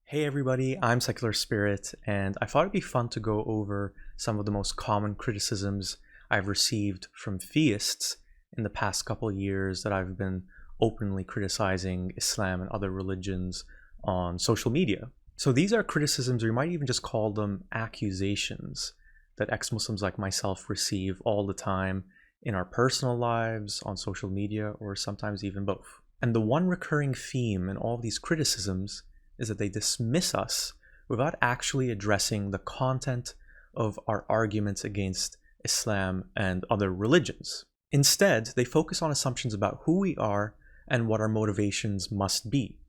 Hey everybody, I'm Secular Spirit, and I thought it'd be fun to go over some of the most common criticisms I've received from theists in the past couple years that I've been openly criticizing Islam and other religions on social media. So these are criticisms, or you might even just call them accusations, that ex-Muslims like myself receive all the time in our personal lives, on social media, or sometimes even both. And the one recurring theme in all of these criticisms is that they dismiss us without actually addressing the content of our arguments against Islam and other religions. Instead, they focus on assumptions about who we are and what our motivations must be.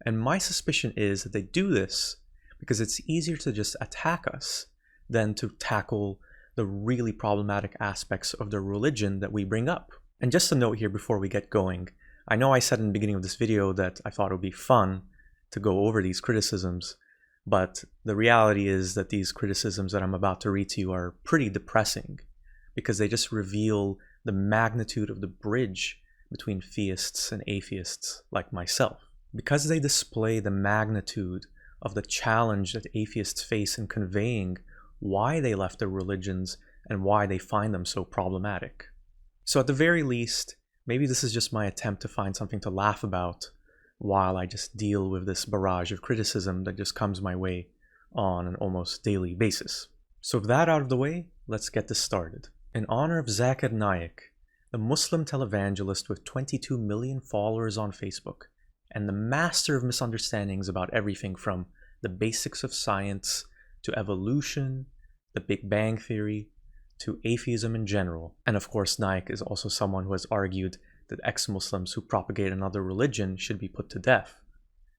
And my suspicion is that they do this because it's easier to just attack us than to tackle the really problematic aspects of the religion that we bring up. And just a note here before we get going, I know I said in the beginning of this video that I thought it would be fun to go over these criticisms, but the reality is that these criticisms that I'm about to read to you are pretty depressing because they just reveal the magnitude of the bridge between theists and atheists like myself. Because they display the magnitude of the challenge that atheists face in conveying why they left their religions and why they find them so problematic. So at the very least, maybe this is just my attempt to find something to laugh about while I just deal with this barrage of criticism that just comes my way on an almost daily basis. So with that out of the way, let's get this started. In honor of Zakir Naik, the Muslim televangelist with 22 million followers on Facebook, and the master of misunderstandings about everything from the basics of science to evolution, the Big Bang Theory, to atheism in general. And of course, Naik is also someone who has argued that ex-Muslims who propagate another religion should be put to death.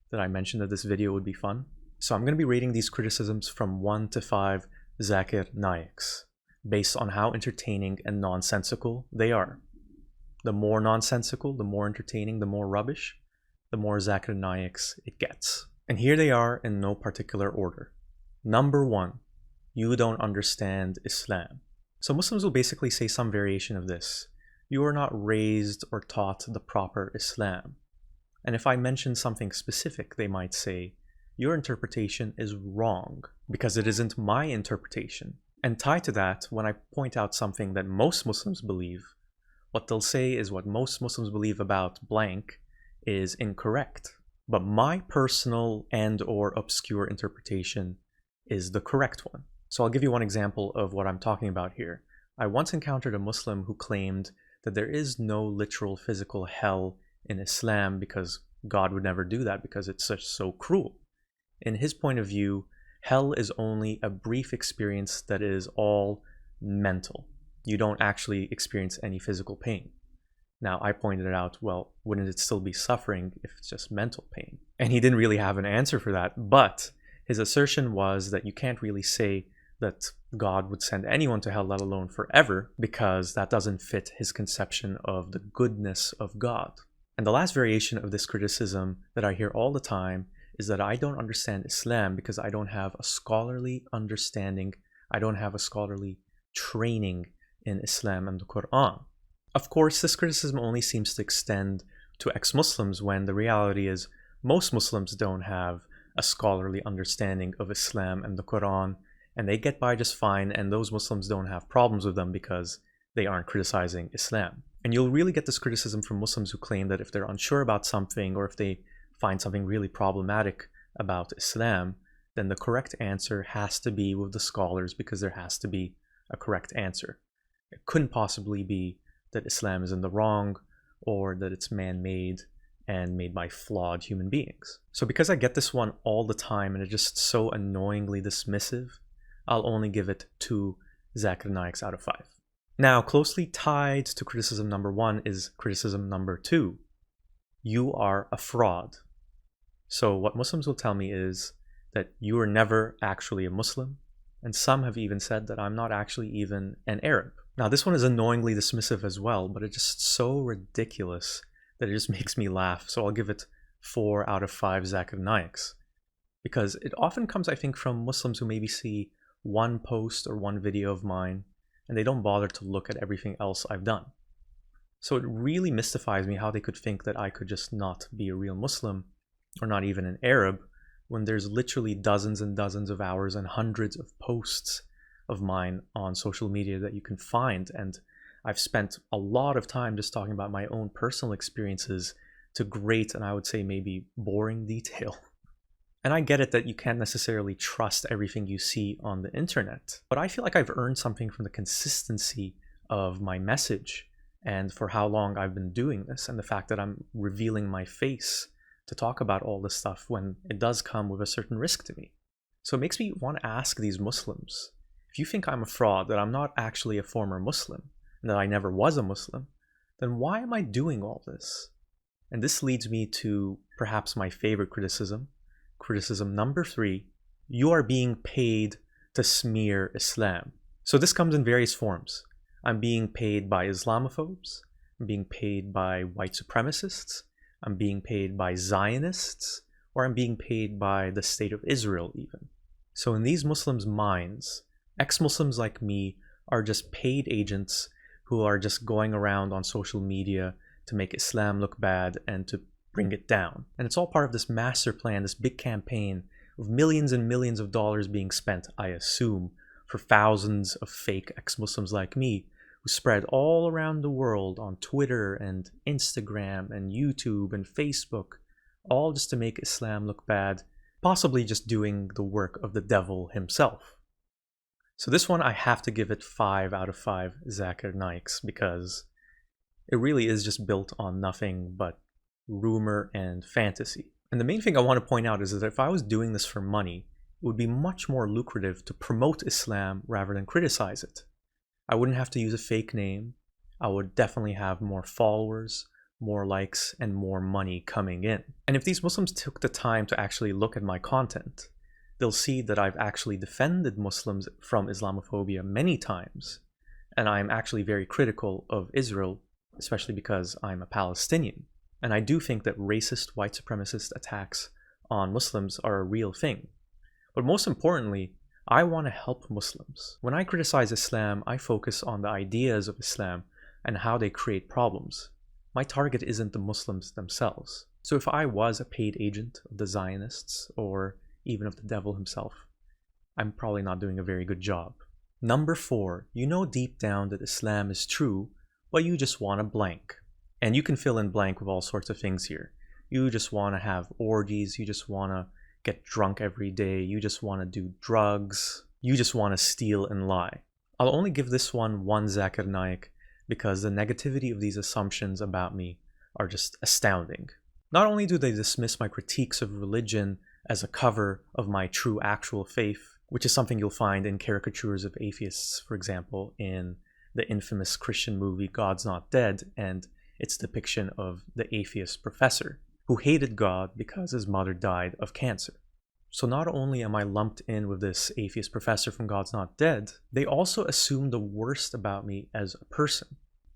Did I mention that this video would be fun? So I'm going to be rating these criticisms from 1 to 5 Zakir Naiks, based on how entertaining and nonsensical they are. The more nonsensical, the more entertaining, the more rubbish, the more Zakir Naiks it gets. And here they are in no particular order. Number 1, you don't understand Islam. So Muslims will basically say some variation of this. You are not raised or taught the proper Islam. And if I mention something specific, they might say, your interpretation is wrong because it isn't my interpretation. And tied to that, when I point out something that most Muslims believe, what they'll say is what most Muslims believe about blank is incorrect. But my personal and or obscure interpretation is the correct one. So I'll give you one example of what I'm talking about here. I once encountered a Muslim who claimed that there is no literal physical hell in Islam because God would never do that because it's so cruel. In his point of view, hell is only a brief experience that is all mental. You don't actually experience any physical pain. Now, I pointed out, well, wouldn't it still be suffering if it's just mental pain? And he didn't really have an answer for that, but his assertion was that you can't really say that God would send anyone to hell, let alone forever, because that doesn't fit his conception of the goodness of God. And the last variation of this criticism that I hear all the time is that I don't understand Islam because I don't have a scholarly understanding, I don't have a scholarly training in Islam and the Quran. Of course, this criticism only seems to extend to ex-Muslims when the reality is most Muslims don't have a scholarly understanding of Islam and the Quran, and they get by just fine, and those Muslims don't have problems with them because they aren't criticizing Islam. And you'll really get this criticism from Muslims who claim that if they're unsure about something or if they find something really problematic about Islam, then the correct answer has to be with the scholars because there has to be a correct answer. It couldn't possibly be that Islam is in the wrong or that it's man-made and made by flawed human beings. So because I get this one all the time and it's just so annoyingly dismissive, I'll only give it 2 Zakir Naiks out of 5. Now, closely tied to criticism number 1 is criticism number 2. You are a fraud. So what Muslims will tell me is that you were never actually a Muslim, and some have even said that I'm not actually even an Arab. Now, this one is annoyingly dismissive as well, but it's just so ridiculous that it just makes me laugh. So I'll give it 4 out of 5 Zakir Naiks. Because it often comes, I think, from Muslims who maybe see one post or one video of mine and they don't bother to look at everything else I've done. So it really mystifies me how they could think that I could just not be a real Muslim or not even an Arab when there's literally dozens and dozens of hours and hundreds of posts of mine on social media that you can find. And I've spent a lot of time just talking about my own personal experiences to great, and I would say maybe boring detail. And I get it that you can't necessarily trust everything you see on the internet, but I feel like I've earned something from the consistency of my message and for how long I've been doing this, and the fact that I'm revealing my face to talk about all this stuff when it does come with a certain risk to me. So it makes me want to ask these Muslims, if you think I'm a fraud, that I'm not actually a former Muslim, and that I never was a Muslim, then why am I doing all this? And this leads me to perhaps my favorite criticism. Criticism number 3, you are being paid to smear Islam. So this comes in various forms. I'm being paid by Islamophobes, I'm being paid by white supremacists, I'm being paid by Zionists, or I'm being paid by the state of Israel even. So in these Muslims' minds, ex-Muslims like me are just paid agents who are just going around on social media to make Islam look bad and to bring it down. And it's all part of this master plan, this big campaign of millions and millions of dollars being spent, I assume, for thousands of fake ex-Muslims like me who spread all around the world on Twitter and Instagram and YouTube and Facebook, all just to make Islam look bad, possibly just doing the work of the devil himself. So this one, I have to give it 5 out of 5 Zakir Naiks, because it really is just built on nothing but rumor and fantasy. And the main thing I want to point out is that if I was doing this for money, it would be much more lucrative to promote Islam rather than criticize it. I wouldn't have to use a fake name. I would definitely have more followers, more likes, and more money coming in. And if these Muslims took the time to actually look at my content, they'll see that I've actually defended Muslims from Islamophobia many times. And I'm actually very critical of Israel, especially because I'm a Palestinian. And I do think that racist white supremacist attacks on Muslims are a real thing. But most importantly, I want to help Muslims. When I criticize Islam, I focus on the ideas of Islam and how they create problems. My target isn't the Muslims themselves. So if I was a paid agent of the Zionists or even of the devil himself, I'm probably not doing a very good job. Number 4, you know deep down that Islam is true, but you just want a blank. And you can fill in blank with all sorts of things here. You just want to have orgies, you just want to get drunk every day, you just want to do drugs, you just want to steal and lie. I'll only give this one Zakir Naik because the negativity of these assumptions about me are just astounding. Not only do they dismiss my critiques of religion as a cover of my true actual faith, which is something you'll find in caricatures of atheists, for example, in the infamous Christian movie God's Not Dead and its depiction of the atheist professor who hated God because his mother died of cancer. So not only am I lumped in with this atheist professor from God's Not Dead, they also assume the worst about me as a person.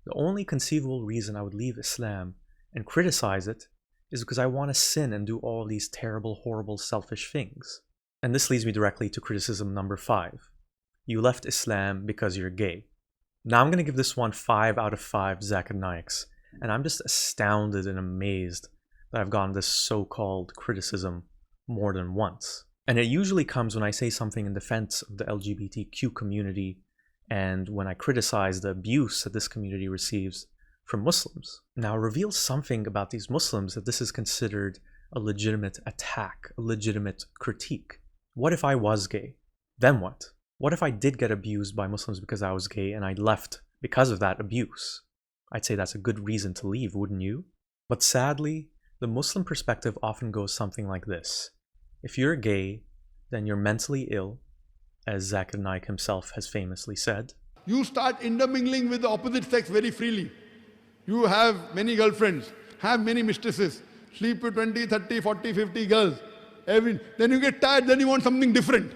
The only conceivable reason I would leave Islam and criticize it is because I want to sin and do all these terrible, horrible, selfish things. And this leads me directly to criticism number 5. You left Islam because you're gay. Now I'm going to give this one 5 out of 5 Zakir Naiks, and I'm just astounded and amazed that I've gotten this so-called criticism more than once. And it usually comes when I say something in defense of the LGBTQ community and when I criticize the abuse that this community receives from Muslims. Now, reveal something about these Muslims that this is considered a legitimate attack, a legitimate critique. What if I was gay? Then what? What if I did get abused by Muslims because I was gay and I left because of that abuse? I'd say that's a good reason to leave, wouldn't you? But sadly, the Muslim perspective often goes something like this. If you're gay, then you're mentally ill, as Zakir Naik himself has famously said. You start intermingling with the opposite sex very freely. You have many girlfriends, have many mistresses, sleep with 20, 30, 40, 50 girls. Then you get tired, then you want something different.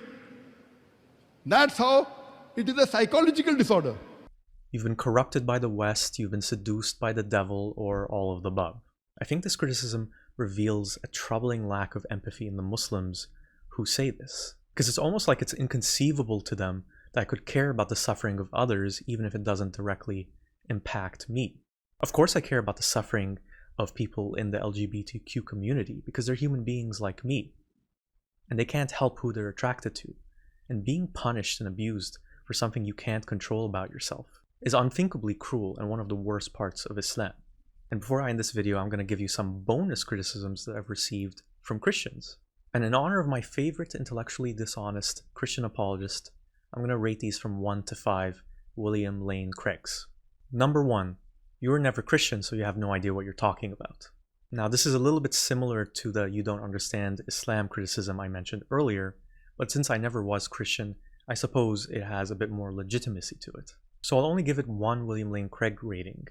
That's how it is a psychological disorder. You've been corrupted by the West, you've been seduced by the devil, or all of the above. I think this criticism reveals a troubling lack of empathy in the Muslims who say this. Because it's almost like it's inconceivable to them that I could care about the suffering of others even if it doesn't directly impact me. Of course I care about the suffering of people in the LGBTQ community because they're human beings like me. and they can't help who they're attracted to. And being punished and abused for something you can't control about yourself is unthinkably cruel and one of the worst parts of Islam. And before I end this video, I'm going to give you some bonus criticisms that I've received from Christians. And in honor of my favorite intellectually dishonest Christian apologist, I'm going to rate these from 1 to 5 William Lane Craigs. Number 1, you were never Christian, so you have no idea what you're talking about. Now, this is a little bit similar to the you don't understand Islam criticism I mentioned earlier, but since I never was Christian, I suppose it has a bit more legitimacy to it. So I'll only give it 1 William Lane Craig rating,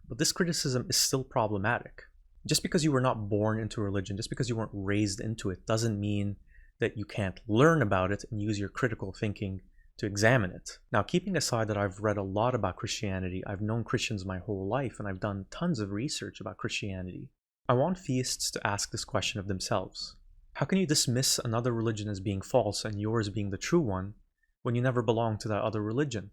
but this criticism is still problematic. Just because you were not born into religion, just because you weren't raised into it, doesn't mean that you can't learn about it and use your critical thinking to examine it. Now, keeping aside that I've read a lot about Christianity, I've known Christians my whole life, and I've done tons of research about Christianity, I want theists to ask this question of themselves. How can you dismiss another religion as being false and yours being the true one when you never belonged to that other religion?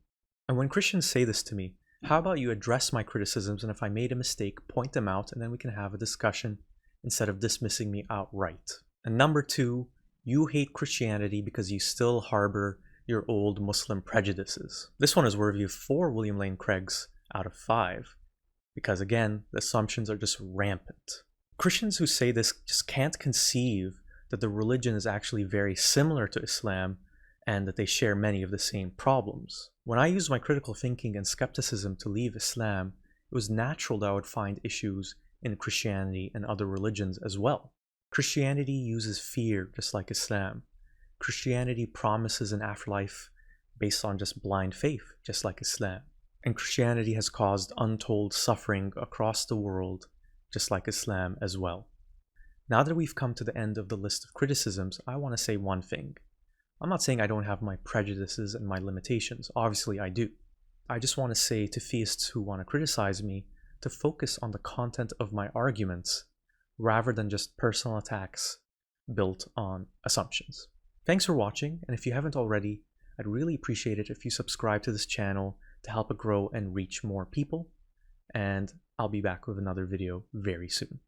And when Christians say this to me, how about you address my criticisms, and if I made a mistake, point them out, and then we can have a discussion instead of dismissing me outright. And number 2, you hate Christianity because you still harbor your old Muslim prejudices. This one is worthy of 4 William Lane Craigs out of 5, because again, the assumptions are just rampant. Christians who say this just can't conceive that the religion is actually very similar to Islam and that they share many of the same problems. When I used my critical thinking and skepticism to leave Islam, it was natural that I would find issues in Christianity and other religions as well. Christianity uses fear just like Islam. Christianity promises an afterlife based on just blind faith, just like Islam. And Christianity has caused untold suffering across the world, just like Islam as well. Now that we've come to the end of the list of criticisms, I want to say one thing. I'm not saying I don't have my prejudices and my limitations. Obviously, I do. I just want to say to theists who want to criticize me to focus on the content of my arguments rather than just personal attacks built on assumptions. Thanks for watching, and if you haven't already, I'd really appreciate it if you subscribe to this channel to help it grow and reach more people, and I'll be back with another video very soon.